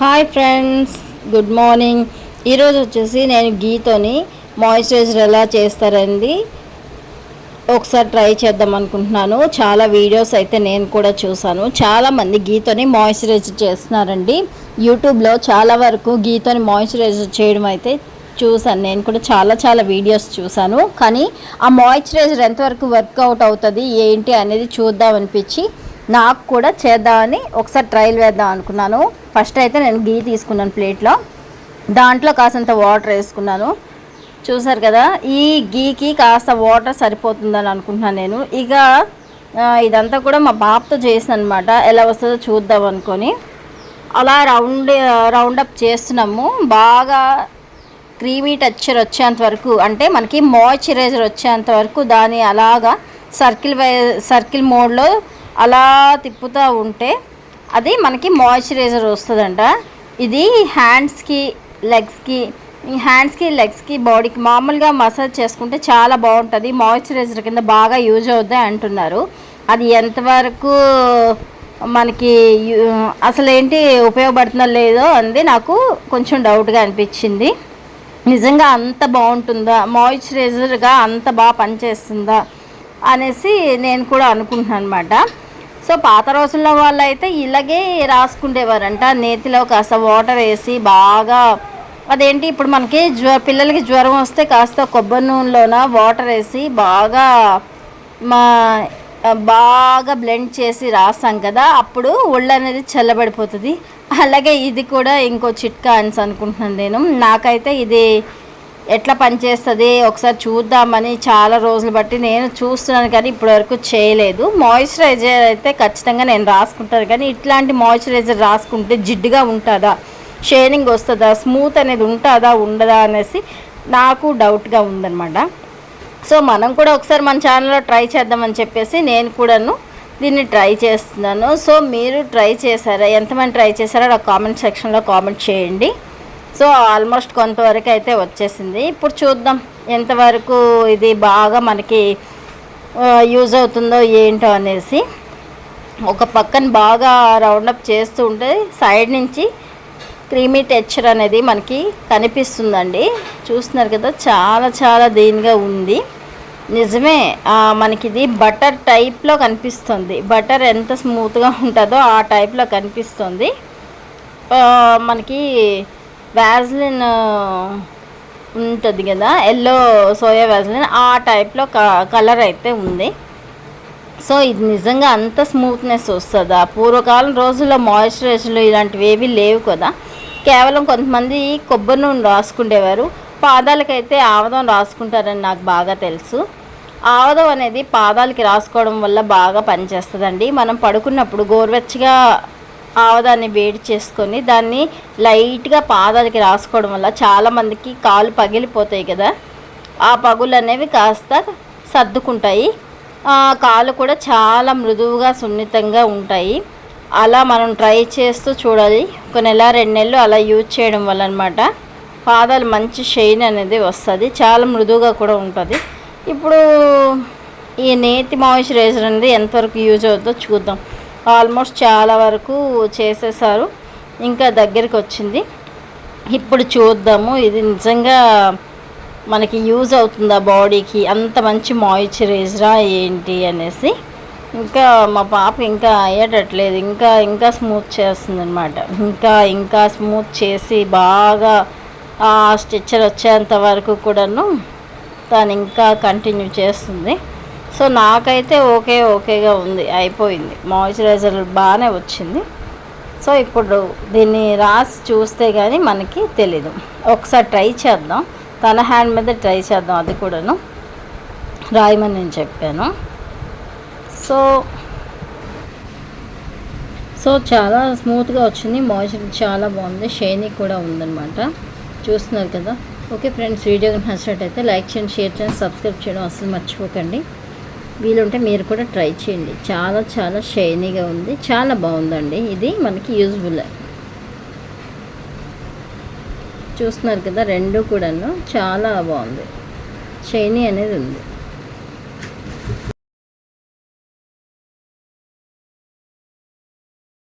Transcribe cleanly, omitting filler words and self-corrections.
Hi friends, good morning. ఈరోజు వచ్చేసి నేను గీతోని మాయిశ్చరైజర్ ఎలా చేస్తారండి ఒకసారి ట్రై చేద్దాం అనుకుంటున్నాను. చాలా వీడియోస్ అయితే నేను కూడా చూసాను. చాలామంది గీతోని మాయిశ్చరైజర్ చేస్తున్నారండి. యూట్యూబ్లో చాలా వరకు గీతోని మాయిశ్చరైజర్ చేయడం అయితే చూసాను. నేను కూడా చాలా వీడియోస్ చూసాను. కానీ ఆ మాయిశ్చరైజర్ ఎంతవరకు వర్కౌట్ అవుతుంది ఏంటి అనేది చూద్దాం అనిపించి నాకు కూడా చేద్దామని ఒకసారి ట్రయల్ వేద్దాం అనుకున్నాను. ఫస్ట్ అయితే నేను గీ తీసుకున్నాను ప్లేట్లో, దాంట్లో కాసంత వాటర్ వేసుకున్నాను. చూసారు కదా, ఈ గీకి కాస్త వాటర్ సరిపోతుందని అనుకుంటున్నాను నేను. ఇక ఇదంతా కూడా మా బాబుతో చేసాను అనమాట. ఎలా వస్తుందో చూద్దాం అనుకొని అలా రౌండప్ చేస్తున్నాము. బాగా క్రీమీ టెక్స్చర్ వచ్చేంత వరకు, అంటే మనకి మాయిశ్చరైజర్ వచ్చేంత వరకు దాన్ని అలాగా సర్కిల్ మోడ్లో అలా తిప్పుతూ ఉంటే అది మనకి మాయిశ్చరైజర్ వస్తుందంట. ఇది హ్యాండ్స్కి లెగ్స్కి బాడీకి మామూలుగా మసాజ్ చేసుకుంటే చాలా బాగుంటుంది. మాయిశ్చరైజర్ కింద బాగా యూజ్ అవుద్ది అంటున్నారు. అది ఎంతవరకు మనకి అసలు ఏంటి ఉపయోగపడుతుందో లేదో అంది నాకు కొంచెం డౌట్గా అనిపించింది. నిజంగా అంత బాగుంటుందా, మాయిశ్చరైజర్గా అంత బాగా పనిచేస్తుందా అనేసి నేను కూడా అనుకుంటున్నాను అనమాట. సో పాత రోజుల్లో వాళ్ళు అయితే ఇలాగే రాసుకుండేవారంట. నేతిలో కాస్త వాటర్ వేసి బాగా, అదేంటి ఇప్పుడు మనకి పిల్లలకి జ్వరం వస్తే కాస్త కొబ్బరి నూనెలోన వాటర్ వేసి బాగా బ్లెండ్ చేసి రాస్తాం కదా, అప్పుడు ఒళ్ళు అనేది చల్లబడిపోతుంది. అలాగే ఇది కూడా ఇంకో చిట్కా అని అనుకుంటున్నాను నేను. నాకైతే ఇది ఎట్లా పనిచేస్తుంది ఒకసారి చూద్దామని చాలా రోజులు బట్టి నేను చూస్తున్నాను, కానీ ఇప్పటివరకు చేయలేదు. మాయిశ్చరైజర్ అయితే ఖచ్చితంగా నేను రాసుకుంటాను, కానీ ఇట్లాంటి మాయిశ్చరైజర్ రాసుకుంటే జిడ్డుగా ఉంటుందా, షైనింగ్ వస్తుందా, స్మూత్ అనేది ఉంటుందా ఉండదా అనేసి నాకు డౌట్గా ఉందన్నమాట. సో మనం కూడా ఒకసారి మన ఛానల్లో ట్రై చేద్దామని చెప్పేసి నేను కూడాను దీన్ని ట్రై చేస్తున్నాను. సో మీరు ట్రై చేశారా, ఎంతమంది ట్రై చేశారో నాకు కామెంట్ సెక్షన్లో కామెంట్ చేయండి. సో ఆల్మోస్ట్ కొంతవరకు అయితే వచ్చేసింది. ఇప్పుడు చూద్దాం ఎంతవరకు ఇది బాగా మనకి యూజ్ అవుతుందో ఏంటో అనేసి. ఒక పక్కన బాగా రౌండప్ చేస్తూ ఉంటే సైడ్ నుంచి క్రీమీ టెక్స్చర్ అనేది మనకి కనిపిస్తుందండి. చూస్తున్నారు కదా, చాలా దీనిగా ఉంది. నిజమే, మనకి ఇది బటర్ టైప్లో కనిపిస్తుంది. బటర్ ఎంత స్మూత్గా ఉంటుందో ఆ టైప్లో కనిపిస్తుంది. మనకి వ్యాజ్లిన్ ఉంటుంది కదా, ఎల్లో సోయా వ్యాజ్లిన్, ఆ టైప్లో కలర్ అయితే ఉంది. సో ఇది నిజంగా అంత స్మూత్నెస్ వస్తుందా? పూర్వకాలం రోజుల్లో మాయిశ్చరైజర్లు ఇలాంటివి ఏవి లేవు కదా. కేవలం కొంతమంది కొబ్బరి నూనె రాసుకునేవారు. పాదాలకైతే ఆవదం రాసుకుంటారని నాకు బాగా తెలుసు. ఆవదం అనేది పాదాలకి రాసుకోవడం వల్ల బాగా పనిచేస్తుందండి. మనం పడుకున్నప్పుడు గోరువెచ్చగా ఆవదాన్ని వేడి చేసుకొని దాన్ని లైట్గా పాదాలకి రాసుకోవడం వల్ల చాలామందికి కాళ్ళు పగిలిపోతాయి కదా, ఆ పగులు అనేవి కాస్త సర్దుకుంటాయి. కాళ్ళు కూడా చాలా మృదువుగా సున్నితంగా ఉంటాయి. అలా మనం ట్రై చేస్తూ చూడాలి. ఒక నెల 2 నెలలు అలా యూజ్ చేయడం వల్ల అనమాట పాదాలు మంచి షైన్ అనేది వస్తుంది, చాలా మృదువుగా కూడా ఉంటుంది. ఇప్పుడు ఈ నేతి మాయిశ్చరైజర్ అనేది ఎంతవరకు యూజ్ అవుతుందో చూద్దాం. ఆల్మోస్ట్ చాలా వరకు చేసేసారు, ఇంకా దగ్గరికి వచ్చింది. ఇప్పుడు చూద్దాము ఇది నిజంగా మనకి యూజ్ అవుతుందా బాడీకి, అంత మంచి మాయిశ్చరైజరా ఏంటి అనేసి. ఇంకా మా పాప ఇంకా అయ్యేటట్లేదు, ఇంకా స్మూత్ చేస్తుంది అనమాట. ఇంకా స్మూత్ చేసి బాగా ఆ స్టిచ్చర్ వచ్చేంత వరకు కూడాను తను ఇంకా కంటిన్యూ చేస్తుంది. సో నాకైతే ఓకేగా ఉంది, అయిపోయింది. మాయిశ్చరైజర్ బాగానే వచ్చింది. సో ఇప్పుడు దీన్ని రాసి చూస్తే కానీ మనకి తెలీదు. ఒకసారి ట్రై చేద్దాం, తన హ్యాండ్ మీద ట్రై చేద్దాం. అది కూడాను రాయమని నేను చెప్పాను. సో చాలా స్మూత్గా వచ్చింది. మాయిశ్చరైజర్ చాలా బాగుంది, షైనీ కూడా ఉందన్నమాట. చూస్తున్నారు కదా. ఓకే ఫ్రెండ్స్, వీడియో నచ్చినట్టయితే లైక్ చేయండి, షేర్ చేయండి, సబ్స్క్రైబ్ చేయడం అసలు మర్చిపోకండి. వీలుంటే మీరు కూడా ట్రై చేయండి. చాలా షైనీగా ఉంది, చాలా బాగుందండి. ఇది మనకి యూజ్ఫుల్. చూస్తున్నారు కదా, రెండు కూడాను చాలా బాగుంది, షైనీ అనేది ఉంది.